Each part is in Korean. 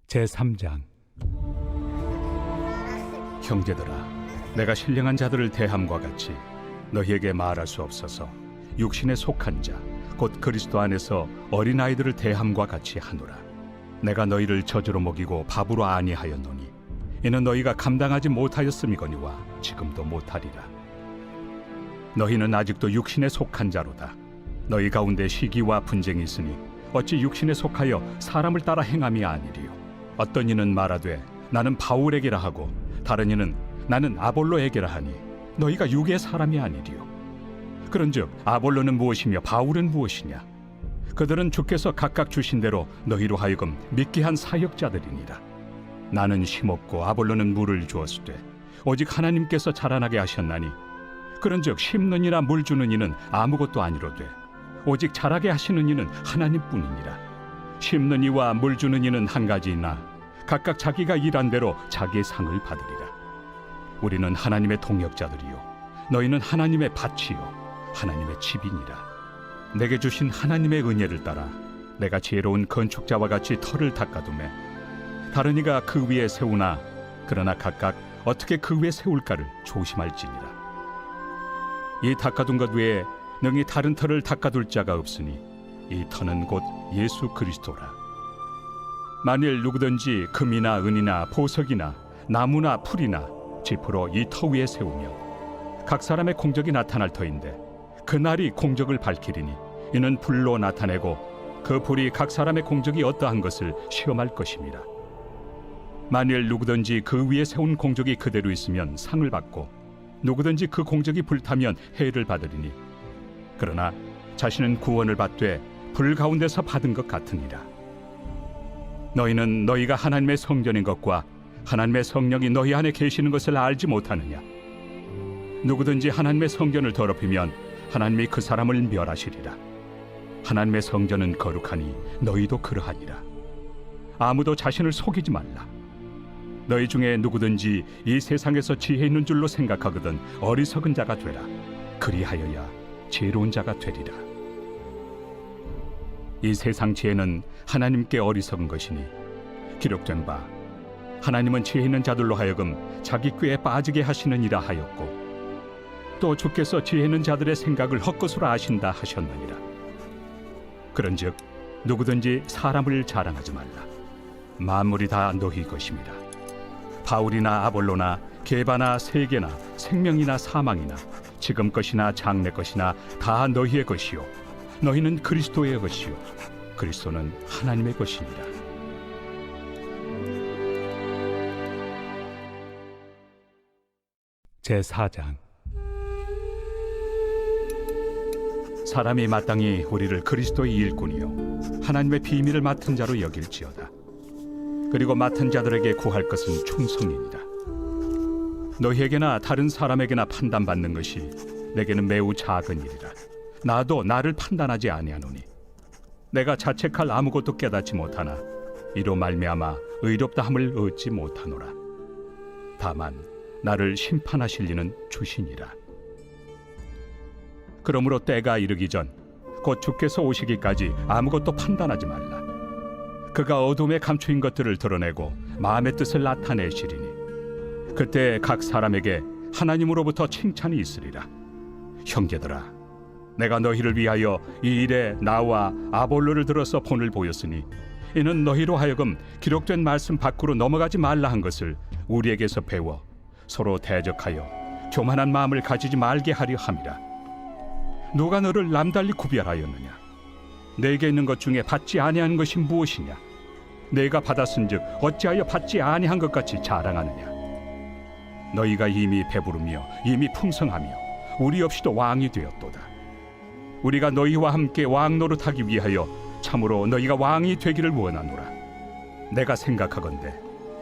제3장. 형제들아, 내가 신령한 자들을 대함과 같이 너희에게 말할 수 없어서 육신에 속한 자, 곧 그리스도 안에서 어린아이들을 대함과 같이 하노라. 내가 너희를 젖으로 먹이고 밥으로 아니하였노니 이는 너희가 감당하지 못하였음이거니와 지금도 못하리라. 너희는 아직도 육신에 속한 자로다. 너희 가운데 시기와 분쟁이 있으니 어찌 육신에 속하여 사람을 따라 행함이 아니리요. 어떤 이는 말하되 나는 바울에게라 하고 다른 이는 나는 아볼로에게라 하니 너희가 육의 사람이 아니리요. 그런즉 아볼로는 무엇이며 바울은 무엇이냐? 그들은 주께서 각각 주신 대로 너희로 하여금 믿게 한 사역자들이니라. 나는 심었고 아볼로는 물을 주었으되 오직 하나님께서 자라나게 하셨나니 그런즉 심는 이나 물 주는 이는 아무것도 아니로되 오직 자라게 하시는 이는 하나님뿐이니라. 심는 이와 물 주는 이는 한 가지이나 각각 자기가 일한 대로 자기의 상을 받으리라. 우리는 하나님의 동역자들이요 너희는 하나님의 밭이요 하나님의 집이니라. 내게 주신 하나님의 은혜를 따라 내가 지혜로운 건축자와 같이 터를 닦아두매 다른 이가 그 위에 세우나 그러나 각각 어떻게 그 위에 세울까를 조심할지니라. 이 닦아둔 것 외에 능히 다른 터를 닦아둘 자가 없으니 이 터는 곧 예수 그리스도라. 만일 누구든지 금이나 은이나 보석이나 나무나 풀이나 지푸로 이 터 위에 세우면 각 사람의 공적이 나타날 터인데 그 날이 공적을 밝히리니 이는 불로 나타내고 그 불이 각 사람의 공적이 어떠한 것을 시험할 것입니다. 만일 누구든지 그 위에 세운 공적이 그대로 있으면 상을 받고 누구든지 그 공적이 불타면 해를 받으리니 그러나 자신은 구원을 받되 불 가운데서 받은 것 같으니라. 너희는 너희가 하나님의 성전인 것과 하나님의 성령이 너희 안에 계시는 것을 알지 못하느냐? 누구든지 하나님의 성전을 더럽히면 하나님이 그 사람을 멸하시리라. 하나님의 성전은 거룩하니 너희도 그러하니라. 아무도 자신을 속이지 말라. 너희 중에 누구든지 이 세상에서 지혜 있는 줄로 생각하거든 어리석은 자가 되라. 그리하여야 지혜로운 자가 되리라. 이 세상 지혜는 하나님께 어리석은 것이니 기록된 바 하나님은 지혜 있는 자들로 하여금 자기 꾀에 빠지게 하시느니라 하였고 또 주께서 지혜 있는 자들의 생각을 헛것으로 아신다 하셨느니라. 그런즉 누구든지 사람을 자랑하지 말라. 만물이 다 너희 것입니다. 바울이나 아볼로나 게바나 세계나 생명이나 사망이나 지금 것이나 장래 것이나 다 너희의 것이요 너희는 그리스도의 것이요 그리스도는 하나님의 것이니라. 제4장. 사람이 마땅히 우리를 그리스도의 일꾼이요 하나님의 비밀을 맡은 자로 여길지어다. 그리고 맡은 자들에게 구할 것은 충성이니라. 너희에게나 다른 사람에게나 판단받는 것이 내게는 매우 작은 일이라. 나도 나를 판단하지 아니하노니 내가 자책할 아무것도 깨닫지 못하나 이로 말미암아 의롭다함을 얻지 못하노라. 다만 나를 심판하실 이는 주시니라. 그러므로 때가 이르기 전 곧 주께서 오시기까지 아무것도 판단하지 말라. 그가 어둠에 감추인 것들을 드러내고 마음의 뜻을 나타내시리니 그때 각 사람에게 하나님으로부터 칭찬이 있으리라. 형제들아, 내가 너희를 위하여 이 일에 나와 아볼로를 들어서 본을 보였으니 이는 너희로 하여금 기록된 말씀 밖으로 넘어가지 말라 한 것을 우리에게서 배워 서로 대적하여 교만한 마음을 가지지 말게 하려 함이라. 누가 너를 남달리 구별하였느냐? 내게 있는 것 중에 받지 아니한 것이 무엇이냐? 내가 받았은즉 어찌하여 받지 아니한 것 같이 자랑하느냐? 너희가 이미 배부르며 이미 풍성하며 우리 없이도 왕이 되었도다. 우리가 너희와 함께 왕 노릇하기 위하여 참으로 너희가 왕이 되기를 원하노라. 내가 생각하건대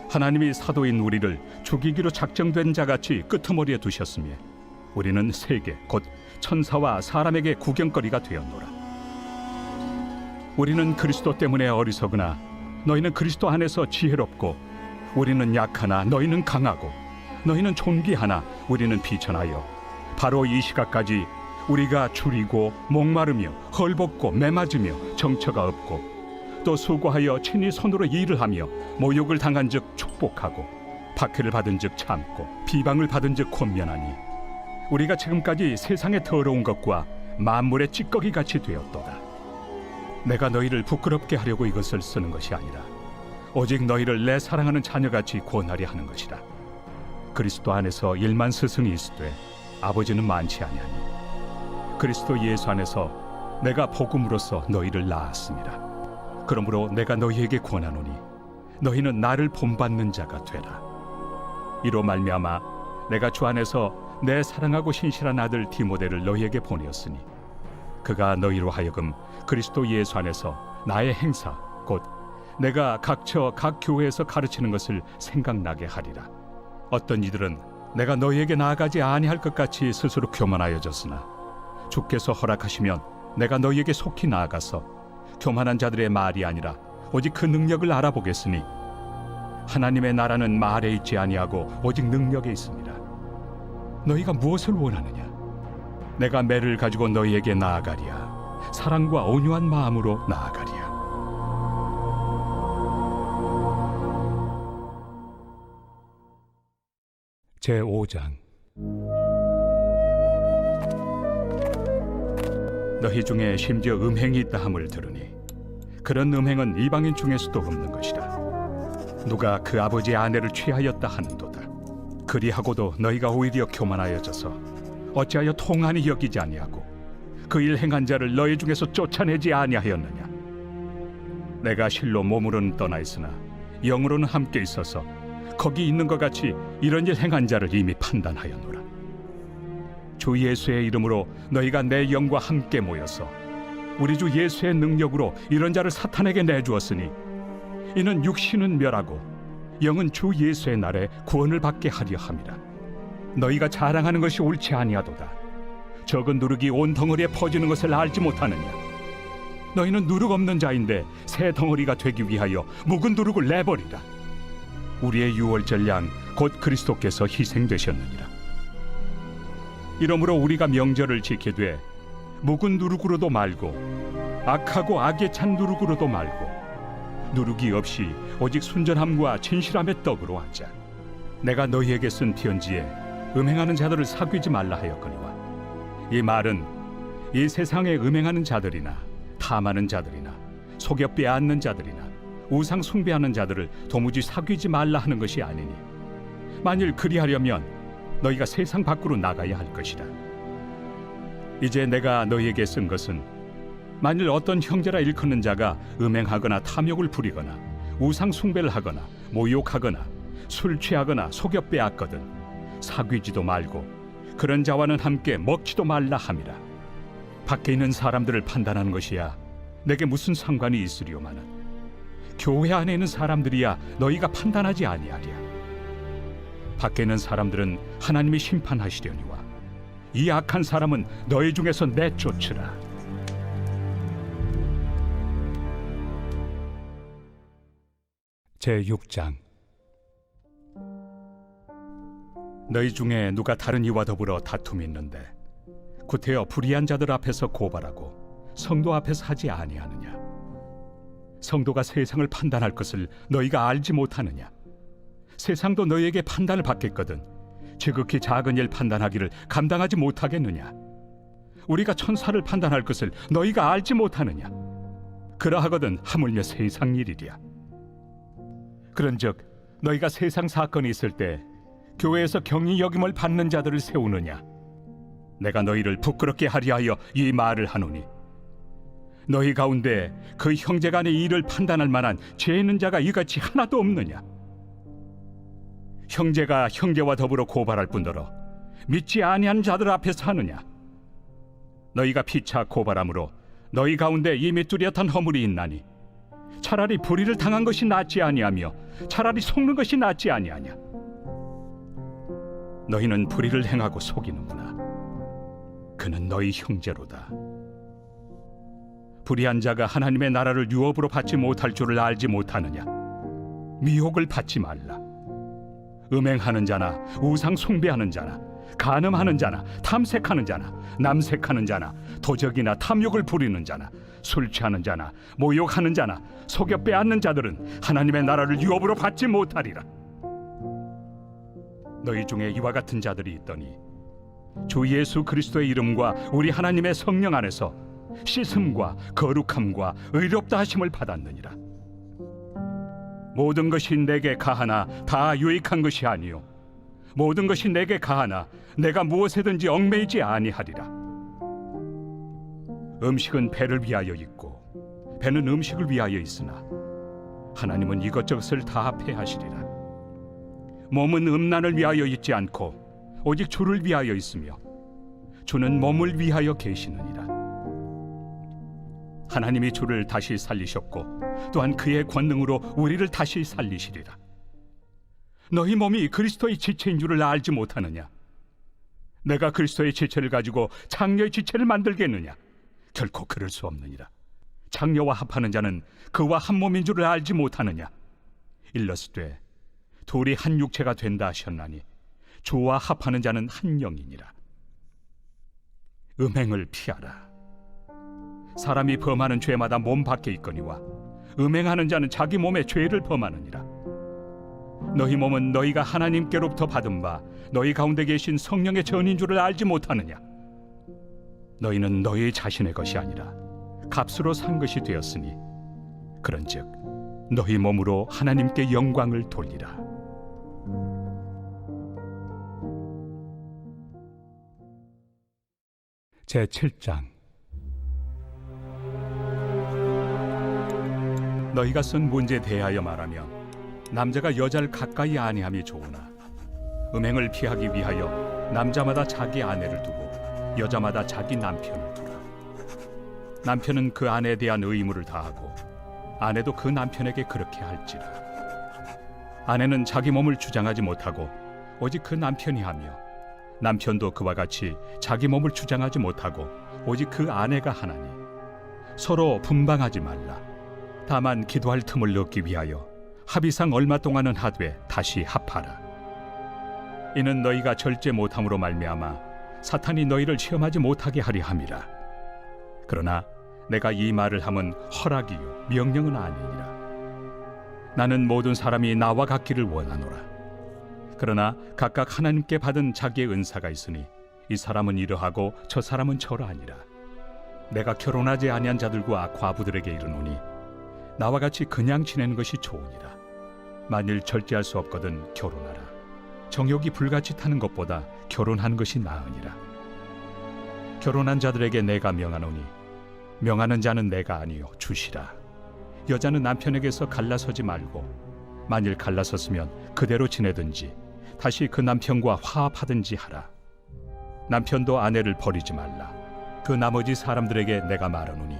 하나님이 사도인 우리를 죽이기로 작정된 자같이 끄트머리에 두셨으며 우리는 세계 곧 천사와 사람에게 구경거리가 되었노라. 우리는 그리스도 때문에 어리석으나 너희는 그리스도 안에서 지혜롭고 우리는 약하나 너희는 강하고 너희는 존귀하나 우리는 비천하여 바로 이 시각까지 우리가 줄이고 목마르며 헐벗고 매맞으며 정처가 없고 또 수고하여 친히 손으로 일을 하며 모욕을 당한즉 축복하고 박해를 받은즉 참고 비방을 받은즉 권면하니 우리가 지금까지 세상의 더러운 것과 만물의 찌꺼기 같이 되었도다. 내가 너희를 부끄럽게 하려고 이것을 쓰는 것이 아니라 오직 너희를 내 사랑하는 자녀같이 권하려 하는 것이라. 그리스도 안에서 1만 스승이 있으되 아버지는 많지 아니하니 그리스도 예수 안에서 내가 복음으로써 너희를 낳았습니다. 그러므로 내가 너희에게 권하노니 너희는 나를 본받는 자가 되라. 이로 말미암아 내가 주 안에서 내 사랑하고 신실한 아들 디모데를 너희에게 보내었으니 그가 너희로 하여금 그리스도 예수 안에서 나의 행사 곧 내가 각처 각 교회에서 가르치는 것을 생각나게 하리라. 어떤 이들은 내가 너희에게 나아가지 아니할 것 같이 스스로 교만하여졌으나 주께서 허락하시면 내가 너희에게 속히 나아가서 교만한 자들의 말이 아니라 오직 그 능력을 알아보겠으니 하나님의 나라는 말에 있지 아니하고 오직 능력에 있습니다. 너희가 무엇을 원하느냐? 내가 매를 가지고 너희에게 나아가리야. 사랑과 온유한 마음으로 나아가리야. 제5장. 너희 중에 심지어 음행이 있다 함을 들으니 그런 음행은 이방인 중에서도 없는 것이라. 누가 그 아버지의 아내를 취하였다 하는도다. 그리하고도 너희가 오히려 교만하여져서 어찌하여 통한이 여기지 아니하고 그 일 행한 자를 너희 중에서 쫓아내지 아니하였느냐? 내가 실로 몸으로는 떠나 있으나 영으로는 함께 있어서 거기 있는 것 같이 이런 일 행한 자를 이미 판단하였노라. 주 예수의 이름으로 너희가 내 영과 함께 모여서 우리 주 예수의 능력으로 이런 자를 사탄에게 내주었으니 이는 육신은 멸하고 영은 주 예수의 날에 구원을 받게 하려 함이라. 너희가 자랑하는 것이 옳지 아니하도다. 적은 누룩이 온 덩어리에 퍼지는 것을 알지 못하느냐? 너희는 누룩 없는 자인데 새 덩어리가 되기 위하여 묵은 누룩을 내버리라. 우리의 유월절 양 곧 그리스도께서 희생되셨느니라. 이러므로 우리가 명절을 지키되 묵은 누룩으로도 말고 악하고 악에 찬 누룩으로도 말고 누룩이 없이 오직 순전함과 진실함의 떡으로 하자. 내가 너희에게 쓴 편지에 음행하는 자들을 사귀지 말라 하였거니와 이 말은 이 세상에 음행하는 자들이나 탐하는 자들이나 속여 빼앗는 자들이나 우상 숭배하는 자들을 도무지 사귀지 말라 하는 것이 아니니 만일 그리하려면 너희가 세상 밖으로 나가야 할 것이라. 이제 내가 너희에게 쓴 것은 만일 어떤 형제라 일컫는 자가 음행하거나 탐욕을 부리거나 우상 숭배를 하거나 모욕하거나 술 취하거나 속여 빼앗거든 사귀지도 말고 그런 자와는 함께 먹지도 말라 함이라. 밖에 있는 사람들을 판단하는 것이야 내게 무슨 상관이 있으리오마는 교회 안에 있는 사람들이야 너희가 판단하지 아니하랴. 밖에 있는 사람들은 하나님이 심판하시려니와 이 악한 사람은 너희 중에서 내쫓으라. 제6장. 너희 중에 누가 다른 이와 더불어 다툼이 있는데 구태여 불의한 자들 앞에서 고발하고 성도 앞에서 하지 아니하느냐? 성도가 세상을 판단할 것을 너희가 알지 못하느냐? 세상도 너희에게 판단을 받겠거든 지극히 작은 일 판단하기를 감당하지 못하겠느냐? 우리가 천사를 판단할 것을 너희가 알지 못하느냐? 그러하거든 하물며 세상 일이랴. 그런즉 너희가 세상 사건이 있을 때 교회에서 경히 여김을 받는 자들을 세우느냐? 내가 너희를 부끄럽게 하려 하여 이 말을 하노니 너희 가운데 그 형제 간의 일을 판단할 만한 죄 있는 자가 이같이 하나도 없느냐? 형제가 형제와 더불어 고발할 뿐더러 믿지 아니한 자들 앞에서 하느냐? 너희가 피차 고발함으로 너희 가운데 이미 뚜렷한 허물이 있나니 차라리 불의를 당한 것이 낫지 아니하며 차라리 속는 것이 낫지 아니하냐? 너희는 불의를 행하고 속이는구나. 그는 너희 형제로다. 불의한 자가 하나님의 나라를 유업으로 받지 못할 줄을 알지 못하느냐? 미혹을 받지 말라. 음행하는 자나 우상 숭배하는 자나 간음하는 자나 탐색하는 자나 남색하는 자나 도적이나 탐욕을 부리는 자나 술 취하는 자나 모욕하는 자나 속여 빼앗는 자들은 하나님의 나라를 유업으로 받지 못하리라. 너희 중에 이와 같은 자들이 있더니 주 예수 그리스도의 이름과 우리 하나님의 성령 안에서 씻음과 거룩함과 의롭다 하심을 받았느니라. 모든 것이 내게 가하나 다 유익한 것이 아니요 모든 것이 내게 가하나 내가 무엇에든지 얽매이지 아니하리라. 음식은 배를 위하여 있고 배는 음식을 위하여 있으나 하나님은 이것저것을 다 패하시리라. 몸은 음란을 위하여 있지 않고 오직 주를 위하여 있으며 주는 몸을 위하여 계시느니라. 하나님이 주를 다시 살리셨고 또한 그의 권능으로 우리를 다시 살리시리라. 너희 몸이 그리스도의 지체인 줄을 알지 못하느냐? 내가 그리스도의 지체를 가지고 장녀의 지체를 만들겠느냐? 결코 그럴 수 없느니라. 장녀와 합하는 자는 그와 한 몸인 줄을 알지 못하느냐? 일러스되 둘이 한 육체가 된다 하셨나니 주와 합하는 자는 한 영이니라. 음행을 피하라. 사람이 범하는 죄마다 몸 밖에 있거니와 음행하는 자는 자기 몸에 죄를 범하느니라. 너희 몸은 너희가 하나님께로부터 받은 바 너희 가운데 계신 성령의 전인 줄을 알지 못하느냐? 너희는 너희 자신의 것이 아니라 값으로 산 것이 되었으니 그런즉 너희 몸으로 하나님께 영광을 돌리라. 제7장. 너희가 쓴 문제에 대하여 말하면 남자가 여자를 가까이 아니함이 좋으나 음행을 피하기 위하여 남자마다 자기 아내를 두고 여자마다 자기 남편을 두라. 남편은 그 아내에 대한 의무를 다하고 아내도 그 남편에게 그렇게 할지라. 아내는 자기 몸을 주장하지 못하고 오직 그 남편이 하며 남편도 그와 같이 자기 몸을 주장하지 못하고 오직 그 아내가 하나니 서로 분방하지 말라. 다만 기도할 틈을 얻기 위하여 합의상 얼마 동안은 하되 다시 합하라. 이는 너희가 절제 못함으로 말미암아 사탄이 너희를 시험하지 못하게 하려 함이라. 그러나 내가 이 말을 함은 허락이요 명령은 아니니라. 나는 모든 사람이 나와 같기를 원하노라. 그러나 각각 하나님께 받은 자기의 은사가 있으니 이 사람은 이러하고 저 사람은 저러하니라. 내가 결혼하지 아니한 자들과 과부들에게 이르노니 나와 같이 그냥 지내는 것이 좋으니라. 만일 절제할 수 없거든 결혼하라. 정욕이 불같이 타는 것보다 결혼하는 것이 나으니라. 결혼한 자들에게 내가 명하노니 명하는 자는 내가 아니요 주시라. 여자는 남편에게서 갈라서지 말고 만일 갈라섰으면 그대로 지내든지 다시 그 남편과 화합하든지 하라. 남편도 아내를 버리지 말라. 그 나머지 사람들에게 내가 말하노니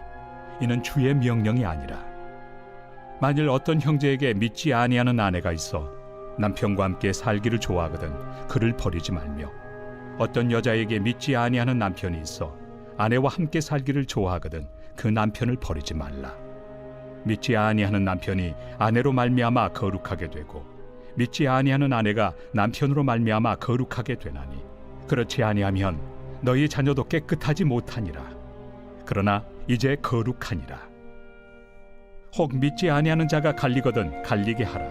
이는 주의 명령이 아니라. 만일 어떤 형제에게 믿지 아니하는 아내가 있어 남편과 함께 살기를 좋아하거든 그를 버리지 말며, 어떤 여자에게 믿지 아니하는 남편이 있어 아내와 함께 살기를 좋아하거든 그 남편을 버리지 말라. 믿지 아니하는 남편이 아내로 말미암아 거룩하게 되고 믿지 아니하는 아내가 남편으로 말미암아 거룩하게 되나니, 그렇지 아니하면 너희 자녀도 깨끗하지 못하니라. 그러나 이제 거룩하니라. 혹 믿지 아니하는 자가 갈리거든 갈리게 하라.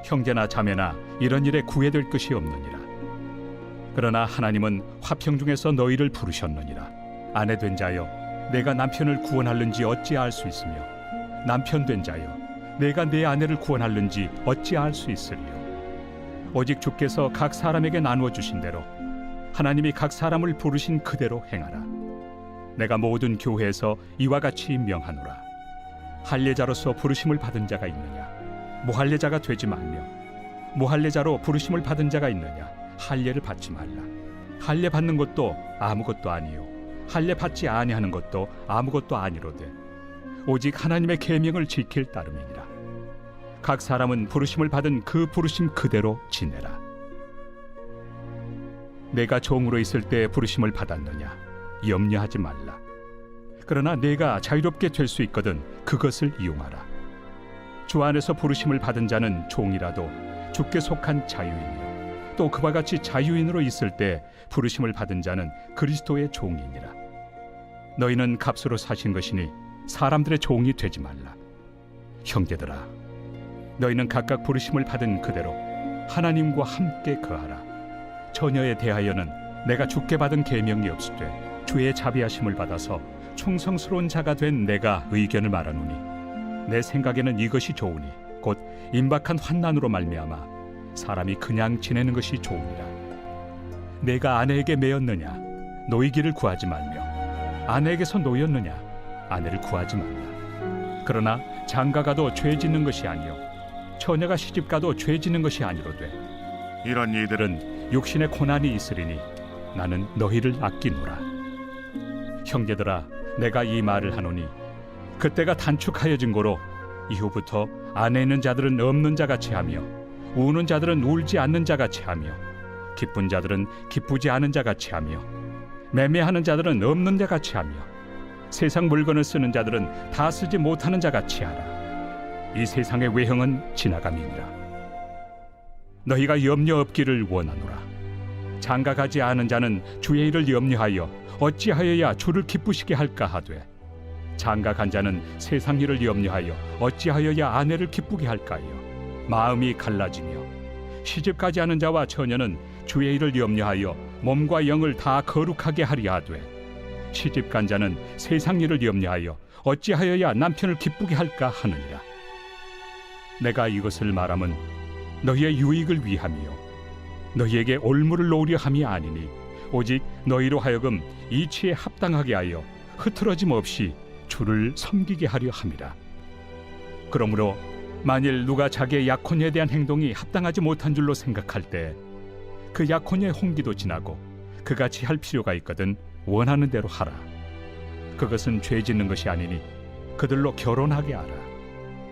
형제나 자매나 이런 일에 구애될 것이 없느니라. 그러나 하나님은 화평 중에서 너희를 부르셨느니라. 아내 된 자여, 내가 남편을 구원할는지 어찌 알 수 있으며, 남편 된 자여, 내가 내 아내를 구원할는지 어찌 알 수 있으리요. 오직 주께서 각 사람에게 나누어 주신 대로 하나님이 각 사람을 부르신 그대로 행하라. 내가 모든 교회에서 이와 같이 명하노라. 할례자로서 부르심을 받은 자가 있느냐? 무할례자가 되지 말며, 무할례자로 부르심을 받은 자가 있느냐? 할례를 받지 말라. 할례 받는 것도 아무것도 아니요 할례 받지 아니하는 것도 아무것도 아니로되 오직 하나님의 계명을 지킬 따름이니라. 각 사람은 부르심을 받은 그 부르심 그대로 지내라. 내가 종으로 있을 때 부르심을 받았느냐? 염려하지 말라. 그러나 내가 자유롭게 될 수 있거든 그것을 이용하라. 주 안에서 부르심을 받은 자는 종이라도 주께 속한 자유인이요, 또 그와 같이 자유인으로 있을 때 부르심을 받은 자는 그리스도의 종이니라. 너희는 값으로 사신 것이니 사람들의 종이 되지 말라. 형제들아, 너희는 각각 부르심을 받은 그대로 하나님과 함께 거하라. 처녀에 대하여는 내가 주께 받은 계명이 없으되 주의 자비하심을 받아서 충성스러운 자가 된 내가 의견을 말하노니, 내 생각에는 이것이 좋으니 곧 임박한 환난으로 말미암아 사람이 그냥 지내는 것이 좋으니라. 내가 아내에게 매였느냐, 노이기를 구하지 말며, 아내에게서 노였느냐, 아내를 구하지 말라. 그러나 장가가도 죄 짓는 것이 아니요 처녀가 시집가도 죄 짓는 것이 아니로되, 이런 이들은 육신의 고난이 있으리니 나는 너희를 아끼노라. 형제들아, 내가 이 말을 하노니 그때가 단축하여진 고로 이후부터 안에 있는 자들은 없는 자같이 하며, 우는 자들은 울지 않는 자같이 하며, 기쁜 자들은 기쁘지 않은 자같이 하며, 매매하는 자들은 없는 자같이 하며, 세상 물건을 쓰는 자들은 다 쓰지 못하는 자같이 하라. 이 세상의 외형은 지나감이니라. 너희가 염려 없기를 원하노라. 장가가지 않은 자는 주의 일을 염려하여 어찌하여야 주를 기쁘시게 할까 하되, 장가간 자는 세상 일을 염려하여 어찌하여야 아내를 기쁘게 할까요? 마음이 갈라지며, 시집가지 않은 자와 처녀는 주의 일을 염려하여 몸과 영을 다 거룩하게 하려 하되, 시집간 자는 세상 일을 염려하여 어찌하여야 남편을 기쁘게 할까 하느니라. 내가 이것을 말함은 너희의 유익을 위함이요 너희에게 올무를 놓으려 함이 아니니, 오직 너희로 하여금 이치에 합당하게 하여 흐트러짐 없이 주를 섬기게 하려 함이라. 그러므로 만일 누가 자기의 약혼에 대한 행동이 합당하지 못한 줄로 생각할 때 그 약혼의 홍기도 지나고 그같이 할 필요가 있거든 원하는 대로 하라. 그것은 죄 짓는 것이 아니니 그들로 결혼하게 하라.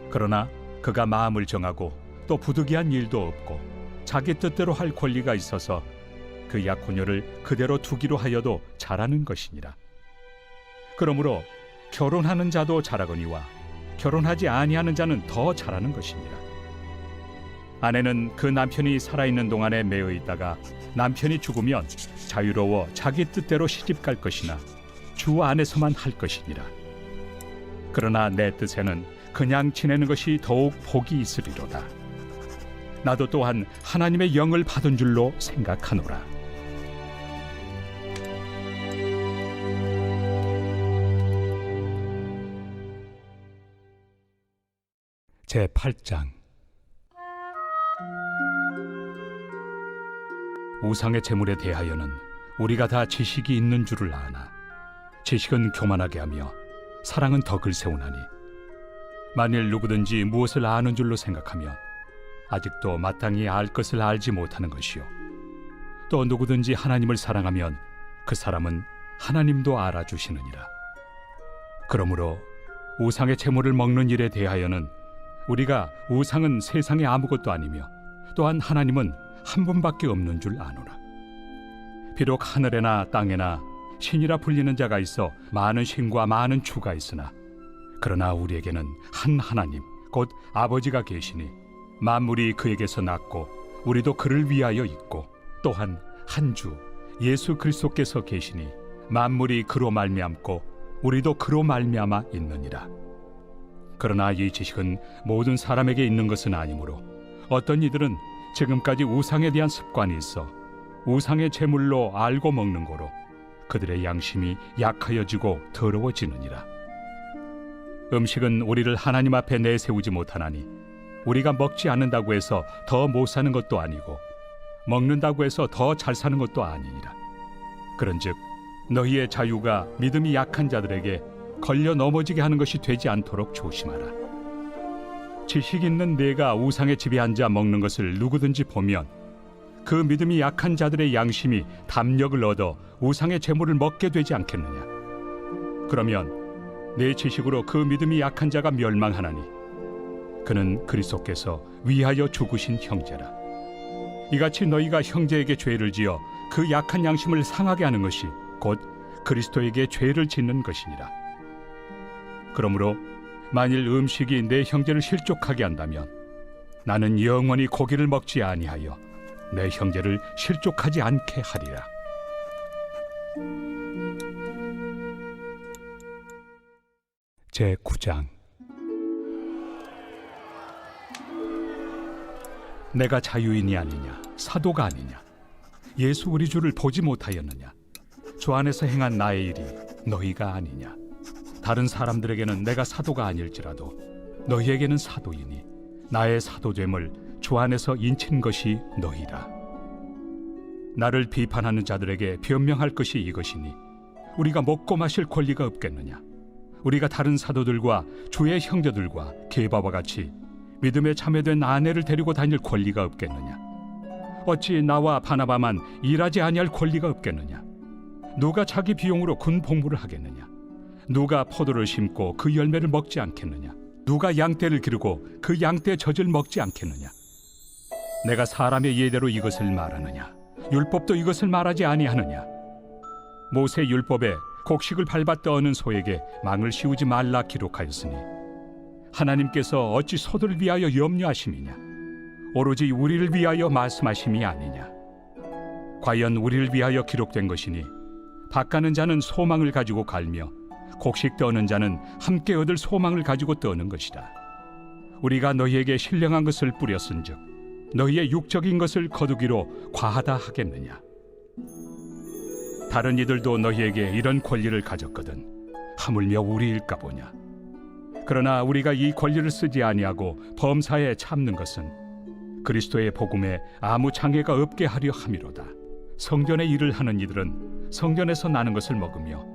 그러나 그가 마음을 정하고 또 부득이한 일도 없고 자기 뜻대로 할 권리가 있어서 그 약혼녀를 그대로 두기로 하여도 잘하는 것이니라. 그러므로 결혼하는 자도 잘하거니와 결혼하지 아니하는 자는 더 잘하는 것이니라. 아내는 그 남편이 살아있는 동안에 매여 있다가 남편이 죽으면 자유로워 자기 뜻대로 시집갈 것이나 주 안에서만 할 것이니라. 그러나 내 뜻에는 그냥 지내는 것이 더욱 복이 있으리로다. 나도 또한 하나님의 영을 받은 줄로 생각하노라. 제8장. 우상의 제물에 대하여는 우리가 다 지식이 있는 줄을 아나, 지식은 교만하게 하며 사랑은 덕을 세우나니, 만일 누구든지 무엇을 아는 줄로 생각하면 아직도 마땅히 알 것을 알지 못하는 것이요, 또 누구든지 하나님을 사랑하면 그 사람은 하나님도 알아주시느니라. 그러므로 우상의 제물을 먹는 일에 대하여는 우리가 우상은 세상에 아무것도 아니며 또한 하나님은 한 분밖에 없는 줄 아노라. 비록 하늘에나 땅에나 신이라 불리는 자가 있어 많은 신과 많은 주가 있으나, 그러나 우리에게는 한 하나님 곧 아버지가 계시니 만물이 그에게서 났고 우리도 그를 위하여 있고, 또한 한 주 예수 그리스도께서 계시니 만물이 그로 말미암고 우리도 그로 말미암아 있느니라. 그러나 이 지식은 모든 사람에게 있는 것은 아니므로 어떤 이들은 지금까지 우상에 대한 습관이 있어 우상의 제물로 알고 먹는 거로 그들의 양심이 약하여지고 더러워지느니라. 음식은 우리를 하나님 앞에 내세우지 못하나니, 우리가 먹지 않는다고 해서 더 못 사는 것도 아니고 먹는다고 해서 더 잘 사는 것도 아니니라. 그런즉 너희의 자유가 믿음이 약한 자들에게 걸려 넘어지게 하는 것이 되지 않도록 조심하라. 지식 있는 내가 우상의 집에 앉아 먹는 것을 누구든지 보면 그 믿음이 약한 자들의 양심이 담력을 얻어 우상의 제물을 먹게 되지 않겠느냐. 그러면 내 지식으로 그 믿음이 약한 자가 멸망하나니, 그는 그리스도께서 위하여 죽으신 형제라. 이같이 너희가 형제에게 죄를 지어 그 약한 양심을 상하게 하는 것이 곧 그리스도에게 죄를 짓는 것이니라. 그러므로 만일 음식이 내 형제를 실족하게 한다면 나는 영원히 고기를 먹지 아니하여 내 형제를 실족하지 않게 하리라. 제9장. 내가 자유인이 아니냐, 사도가 아니냐, 예수 우리 주를 보지 못하였느냐, 주 안에서 행한 나의 일이 너희가 아니냐. 다른 사람들에게는 내가 사도가 아닐지라도 너희에게는 사도이니 나의 사도됨을 주 안에서 인친 것이 너희라. 나를 비판하는 자들에게 변명할 것이 이것이니 우리가 먹고 마실 권리가 없겠느냐. 우리가 다른 사도들과 주의 형제들과 게바와 같이 믿음에 참여된 아내를 데리고 다닐 권리가 없겠느냐. 어찌 나와 바나바만 일하지 아니할 권리가 없겠느냐. 누가 자기 비용으로 군 복무를 하겠느냐. 누가 포도를 심고 그 열매를 먹지 않겠느냐. 누가 양떼를 기르고 그 양떼의 젖을 먹지 않겠느냐. 내가 사람의 예대로 이것을 말하느냐. 율법도 이것을 말하지 아니하느냐. 모세 율법에 곡식을 밟아 떠는 소에게 망을 씌우지 말라 기록하였으니 하나님께서 어찌 소들을 위하여 염려하심이냐. 오로지 우리를 위하여 말씀하심이 아니냐. 과연 우리를 위하여 기록된 것이니 밭가는 자는 소망을 가지고 갈며 곡식 떠는 자는 함께 얻을 소망을 가지고 떠는 것이다. 우리가 너희에게 신령한 것을 뿌렸은즉 너희의 육적인 것을 거두기로 과하다 하겠느냐. 다른 이들도 너희에게 이런 권리를 가졌거든 하물며 우리일까 보냐. 그러나 우리가 이 권리를 쓰지 아니하고 범사에 참는 것은 그리스도의 복음에 아무 장애가 없게 하려 함이로다. 성전의 일을 하는 이들은 성전에서 나는 것을 먹으며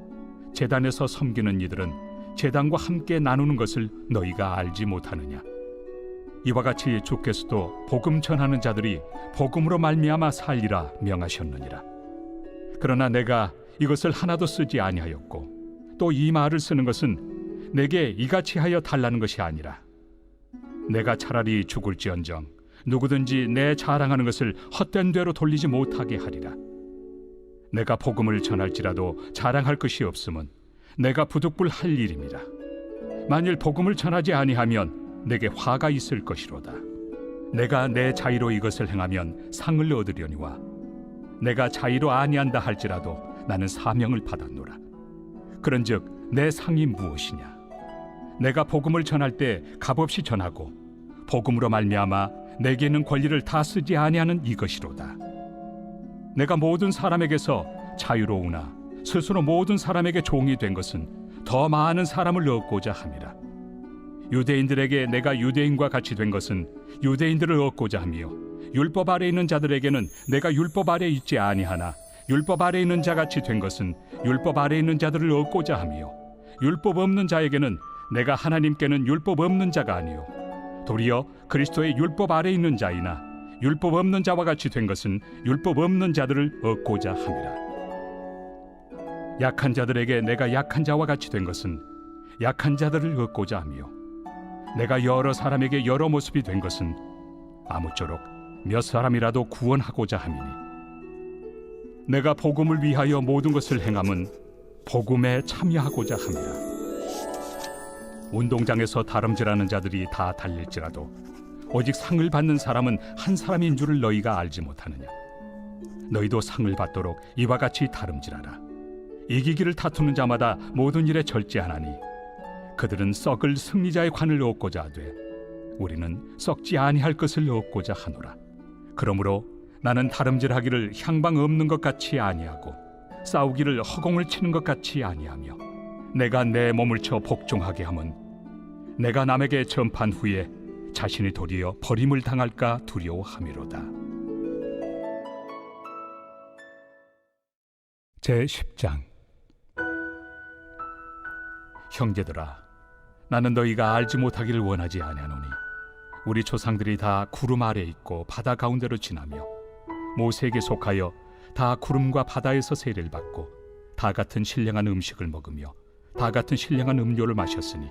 제단에서 섬기는 이들은 제단과 함께 나누는 것을 너희가 알지 못하느냐. 이와 같이 주께서도 복음 전하는 자들이 복음으로 말미암아 살리라 명하셨느니라. 그러나 내가 이것을 하나도 쓰지 아니하였고 또 이 말을 쓰는 것은 내게 이같이 하여 달라는 것이 아니라 내가 차라리 죽을지언정 누구든지 내 자랑하는 것을 헛된 대로 돌리지 못하게 하리라. 내가 복음을 전할지라도 자랑할 것이 없음은 내가 부득불할 일입니다. 만일 복음을 전하지 아니하면 내게 화가 있을 것이로다. 내가 내 자의로 이것을 행하면 상을 얻으려니와 내가 자의로 아니한다 할지라도 나는 사명을 받았노라. 그런즉 내 상이 무엇이냐. 내가 복음을 전할 때 값없이 전하고 복음으로 말미암아 내게 있는 권리를 다 쓰지 아니하는 이것이로다. 내가 모든 사람에게서 자유로우나 스스로 모든 사람에게 종이 된 것은 더 많은 사람을 얻고자 함이라. 유대인들에게 내가 유대인과 같이 된 것은 유대인들을 얻고자 하며 율법 아래 있는 자들에게는 내가 율법 아래 있지 아니하나 율법 아래 있는 자같이 된 것은 율법 아래 있는 자들을 얻고자 하며 율법 없는 자에게는 내가 하나님께는 율법 없는 자가 아니요 도리어 그리스도의 율법 아래 있는 자이나 율법 없는 자와 같이 된 것은 율법 없는 자들을 얻고자 함이라. 약한 자들에게 내가 약한 자와 같이 된 것은 약한 자들을 얻고자 하며 내가 여러 사람에게 여러 모습이 된 것은 아무쪼록 몇 사람이라도 구원하고자 함이니 내가 복음을 위하여 모든 것을 행함은 복음에 참여하고자 함이라. 운동장에서 다름질하는 자들이 다 달릴지라도 오직 상을 받는 사람은 한 사람인 줄을 너희가 알지 못하느냐. 너희도 상을 받도록 이와 같이 다름질하라. 이기기를 다투는 자마다 모든 일에 절제하나니 그들은 썩을 승리자의 관을 얻고자 하되 우리는 썩지 아니할 것을 얻고자 하노라. 그러므로 나는 다름질하기를 향방 없는 것 같이 아니하고 싸우기를 허공을 치는 것 같이 아니하며 내가 내 몸을 쳐 복종하게 함은 내가 남에게 전판 후에 자신이 도리어 버림을 당할까 두려워함이로다. 제10장. 형제들아, 나는 너희가 알지 못하기를 원하지 아니하노니 우리 조상들이 다 구름 아래 있고 바다 가운데로 지나며 모세에게 속하여 다 구름과 바다에서 세례를 받고 다 같은 신령한 음식을 먹으며 다 같은 신령한 음료를 마셨으니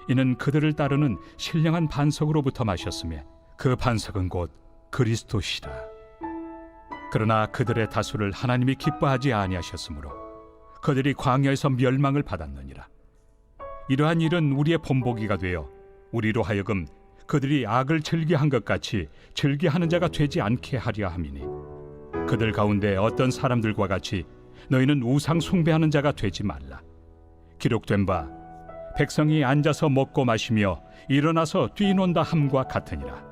이는 그들을 따르는 신령한 반석으로부터 마셨으며 그 반석은 곧 그리스도시라. 그러나 그들의 다수를 하나님이 기뻐하지 아니하셨으므로 그들이 광야에서 멸망을 받았느니라. 이러한 일은 우리의 본보기가 되어 우리로 하여금 그들이 악을 즐겨한 것 같이 즐겨하는 자가 되지 않게 하려 함이니 그들 가운데 어떤 사람들과 같이 너희는 우상 숭배하는 자가 되지 말라. 기록된 바 백성이 앉아서 먹고 마시며 일어나서 뛰논다 함과 같으니라.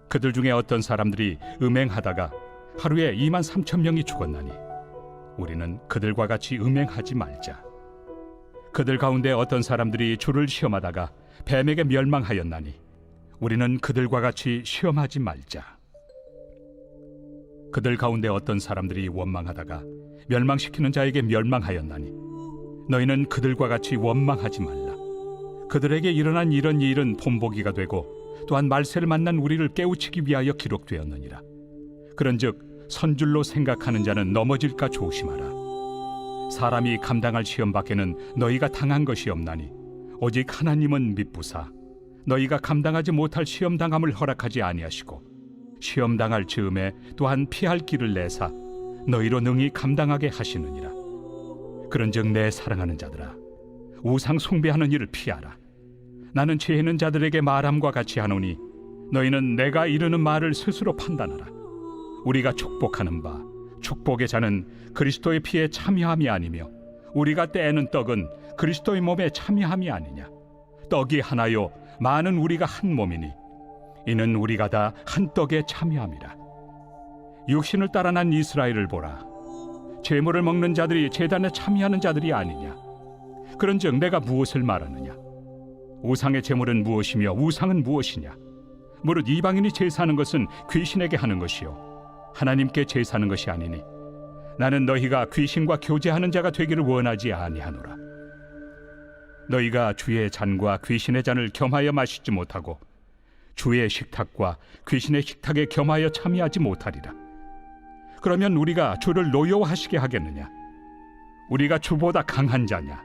그들 중에 어떤 사람들이 음행하다가 하루에 23,000명이 죽었나니 우리는 그들과 같이 음행하지 말자. 그들 가운데 어떤 사람들이 주를 시험하다가 뱀에게 멸망하였나니 우리는 그들과 같이 시험하지 말자. 그들 가운데 어떤 사람들이 원망하다가 멸망시키는 자에게 멸망하였나니 너희는 그들과 같이 원망하지 말라. 그들에게 일어난 이런 일은 본보기가 되고 또한 말세를 만난 우리를 깨우치기 위하여 기록되었느니라. 그런즉 선줄로 생각하는 자는 넘어질까 조심하라. 사람이 감당할 시험 밖에는 너희가 당한 것이 없나니 오직 하나님은 미쁘사 너희가 감당하지 못할 시험 당함을 허락하지 아니하시고 시험 당할 즈음에 또한 피할 길을 내사 너희로 능히 감당하게 하시느니라. 그런즉 내 사랑하는 자들아, 우상 숭배하는 일을 피하라. 나는 죄 있는 자들에게 말함과 같이 하노니 너희는 내가 이르는 말을 스스로 판단하라. 우리가 축복하는 바 축복의 자는 그리스도의 피에 참여함이 아니며 우리가 떼는 떡은 그리스도의 몸에 참여함이 아니냐. 떡이 하나요 많은 우리가 한 몸이니 이는 우리가 다 한 떡에 참여함이라. 육신을 따라 난 이스라엘을 보라. 제물을 먹는 자들이 제단에 참여하는 자들이 아니냐. 그런즉 내가 무엇을 말하느냐. 우상의 제물은 무엇이며 우상은 무엇이냐. 무릇 이방인이 제사하는 것은 귀신에게 하는 것이요 하나님께 제사하는 것이 아니니 나는 너희가 귀신과 교제하는 자가 되기를 원하지 아니하노라. 너희가 주의 잔과 귀신의 잔을 겸하여 마시지 못하고 주의 식탁과 귀신의 식탁에 겸하여 참여하지 못하리라. 그러면 우리가 주를 노여워하시게 하겠느냐. 우리가 주보다 강한 자냐.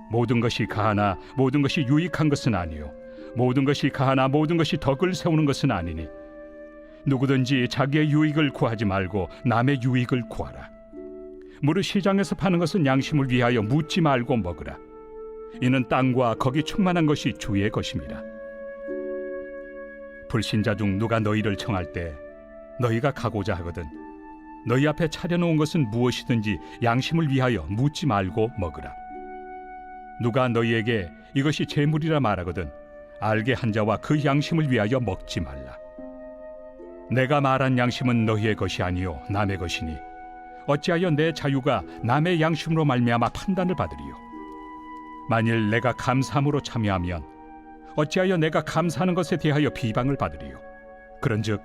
모든 것이 가하나 모든 것이 유익한 것은 아니요 모든 것이 가하나 모든 것이 덕을 세우는 것은 아니니 누구든지 자기의 유익을 구하지 말고 남의 유익을 구하라. 무릇 시장에서 파는 것은 양심을 위하여 묻지 말고 먹으라. 이는 땅과 거기 충만한 것이 주의 것입니다. 불신자 중 누가 너희를 청할 때 너희가 가고자 하거든 너희 앞에 차려놓은 것은 무엇이든지 양심을 위하여 묻지 말고 먹으라. 누가 너희에게 이것이 제물이라 말하거든 알게 한 자와 그 양심을 위하여 먹지 말라. 내가 말한 양심은 너희의 것이 아니요 남의 것이니 어찌하여 내 자유가 남의 양심으로 말미암아 판단을 받으리요. 만일 내가 감사함으로 참여하면 어찌하여 내가 감사하는 것에 대하여 비방을 받으리요. 그런즉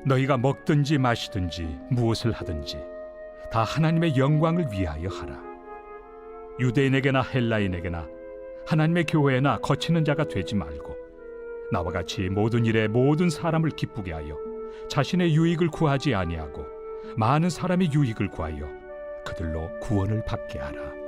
너희가 먹든지 마시든지 무엇을 하든지 다 하나님의 영광을 위하여 하라. 유대인에게나 헬라인에게나 하나님의 교회나 거치는 자가 되지 말고 나와 같이 모든 일에 모든 사람을 기쁘게 하여 자신의 유익을 구하지 아니하고 많은 사람의 유익을 구하여 그들로 구원을 받게 하라.